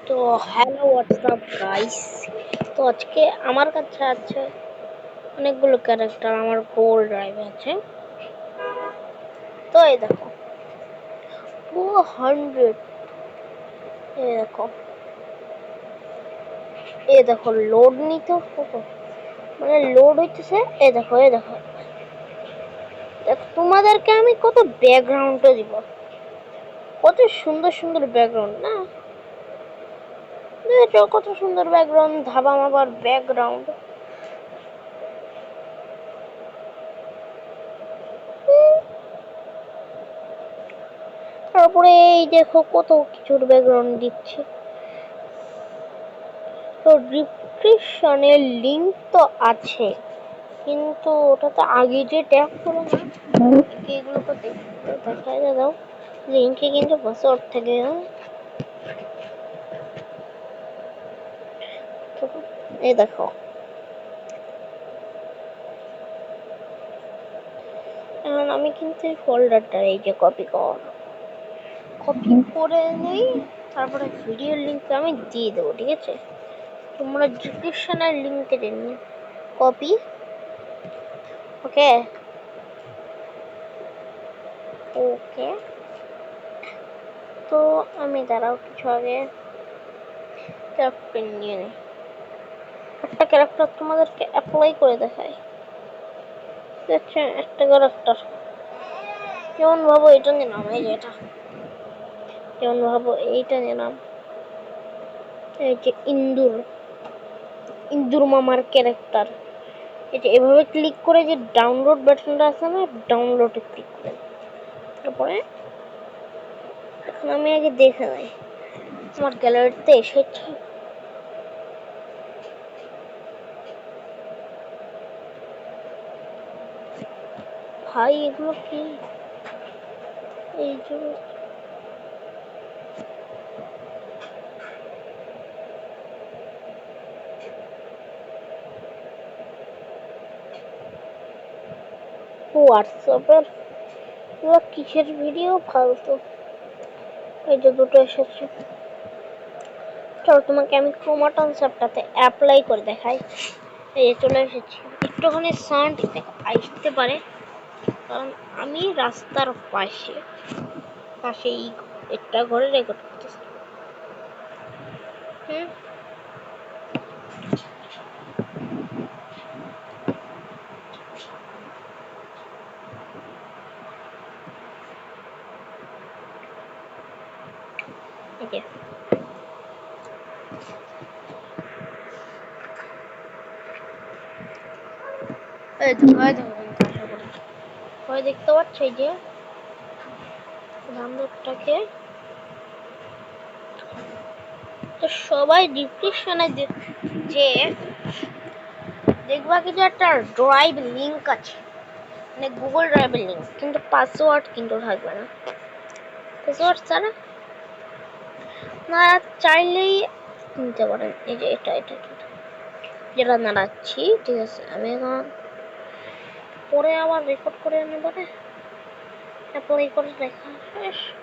তো hello WhatsApp guys. তো আজকে আমার কাছে আছে অনেকগুলো ক্যারেক্টার, আমার গোল্ড ড্রাইভে আছে। তো এই দেখো 200, এই দেখো লোড নিতে কত মানে লোড হইতেছে। এই দেখো দেখো তোমাদেরকে আমি কত ব্যাকগ্রাউন্ডও দিব, কত সুন্দর সুন্দর ব্যাকগ্রাউন্ড না, কত সুন্দর ব্যাকগ্রাউন্ড, ধাবা মাবার ব্যাকগ্রাউন্ড। তারপরে এই দেখো কত কিছুর ব্যাকগ্রাউন্ড দিচ্ছে। তো ডিসক্রিপশনের লিংক তো আছে, কিন্তু ওটাতে আগে যে ট্যাগ করো না এগুলো তো দেখাই দাও, লিংকে কিন্তু পাসওয়ার্ড থাকে। এই দেখো এখন আমি কিন্তু এই ফোল্ডারটা এই যে কপি করে নেই, তারপরে ভিডিও লিংক আমি দিয়ে দেবো, ঠিক আছে? তোমরা ডিসক্রিপশনের লিংকে দিন কপি, ওকে ওকে। তো আমি দাঁড়াও কিছু আগে ক্যারেক্টার নিয়ে নিই, একটা ক্যারেক্টার তোমাদেরকে অ্যাপ্লাই করে দেখাই। আচ্ছা একটা ক্যারেক্টার যেমন ভাবো এটা নিলাম, এই যে এটা যেমন ভাবো এইটা নিলাম, এই যে ইন্দুর মামার ক্যারেক্টার। এই যে এভাবে ক্লিক করে যে ডাউনলোড বাটনটা আছে না, ডাউনলোডে ক্লিক করে তারপরে এখন আমি আগে দেখে নেই আমার গ্যালারিতে এসেছে। ভাই এগুলো কি, এই যে হোয়াটসঅ্যাপের এগুলো কিসের ভিডিও ফালতু। এই যে দুটো এসেছে, চলো তোমাকে আমি ক্রোমাটন স্যাপটাতে অ্যাপ্লাই করে দেখাই। এই যে চলে এসেছি, একটুখানি সাউন্ড আসতে পারে কারণ আমি রাস্তার পাশেই একটা ঘরে রেকর্ড করতেছি। দেখতে পাচ্ছ এই যে বান্দরটাকে, তো সবাই ডিসক্রিপশনে যে দেখবা কি যে একটা ড্রাইভ লিংক আছে, মানে গুগল ড্রাইভের লিংক, কিন্তু পাসওয়ার্ড কিন্তু থাকবে না। পাসওয়ার্ড ছাড়া না চাইলেই নিতে পারেন। এই যে এটা যেটা নাড়াচ্ছি, ঠিক আছে? আমি এখন পরে আবার রেকর্ড করে নেব, পরে করে দেখা শেষ।